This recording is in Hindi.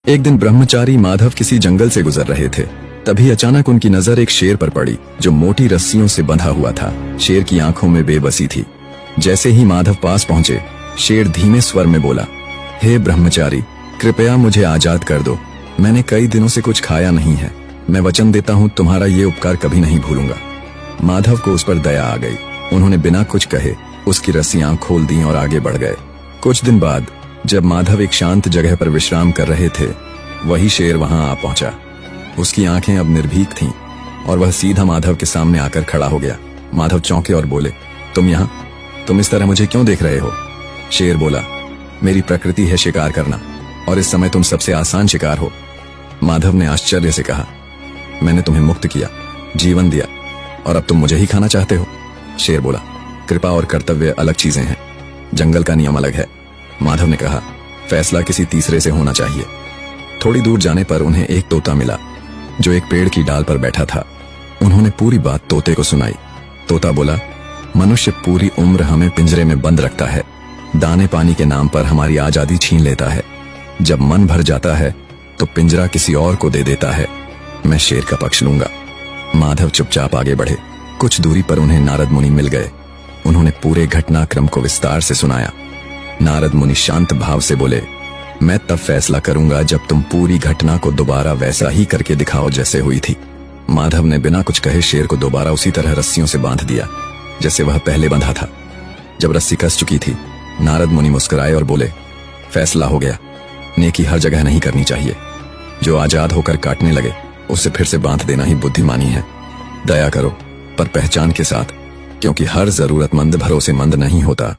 एक दिन ब्रह्मचारी माधव किसी जंगल से गुजर रहे थे। तभी अचानक उनकी नजर एक शेर पर पड़ी जो मोटी रस्सियों से बंधा हुआ था। शेर की आंखों में बेबसी थी। जैसे ही माधव पास पहुंचे, शेर धीमे स्वर में बोला, हे ब्रह्मचारी, कृपया मुझे आजाद कर दो। मैंने कई दिनों से कुछ खाया नहीं है। मैं वचन देता हूँ तुम्हारा ये उपकार कभी नहीं भूलूंगा। माधव को उस पर दया आ गई। उन्होंने बिना कुछ कहे उसकी रस्सियां खोल दी और आगे बढ़ गए। कुछ दिन बाद जब माधव एक शांत जगह पर विश्राम कर रहे थे, वही शेर वहां आ पहुंचा। उसकी आंखें अब निर्भीक थीं और वह सीधा माधव के सामने आकर खड़ा हो गया। माधव चौंके और बोले, तुम यहाँ? तुम इस तरह मुझे क्यों देख रहे हो? शेर बोला, मेरी प्रकृति है शिकार करना और इस समय तुम सबसे आसान शिकार हो। माधव ने आश्चर्य से कहा, मैंने तुम्हें मुक्त किया, जीवन दिया और अब तुम मुझे ही खाना चाहते हो? शेर बोला, कृपा और कर्तव्य अलग चीजें हैं, जंगल का नियम अलग है। माधव ने कहा, फैसला किसी तीसरे से होना चाहिए। थोड़ी दूर जाने पर उन्हें एक तोता मिला जो एक पेड़ की डाल पर बैठा था। उन्होंने पूरी बात तोते को सुनाई। तोता बोला, मनुष्य पूरी उम्र हमें पिंजरे में बंद रखता है, दाने पानी के नाम पर हमारी आजादी छीन लेता है। जब मन भर जाता है तो पिंजरा किसी और को दे देता है। मैं शेर का पक्ष लूंगा। माधव चुपचाप आगे बढ़े। कुछ दूरी पर उन्हें नारद मुनि मिल गए। उन्होंने पूरे घटनाक्रम को विस्तार से सुनाया। नारद मुनि शांत भाव से बोले, मैं तब फैसला करूंगा जब तुम पूरी घटना को दोबारा वैसा ही करके दिखाओ जैसे हुई थी। माधव ने बिना कुछ कहे शेर को दोबारा उसी तरह रस्सियों से बांध दिया जैसे वह पहले बंधा था। जब रस्सी कस चुकी थी, नारद मुनि मुस्कुराए और बोले, फैसला हो गया। नेकी हर जगह नहीं करनी चाहिए। जो आजाद होकर काटने लगे उसे फिर से बांध देना ही बुद्धिमानी है। दया करो, पर पहचान के साथ, क्योंकि हर जरूरतमंद भरोसेमंद नहीं होता।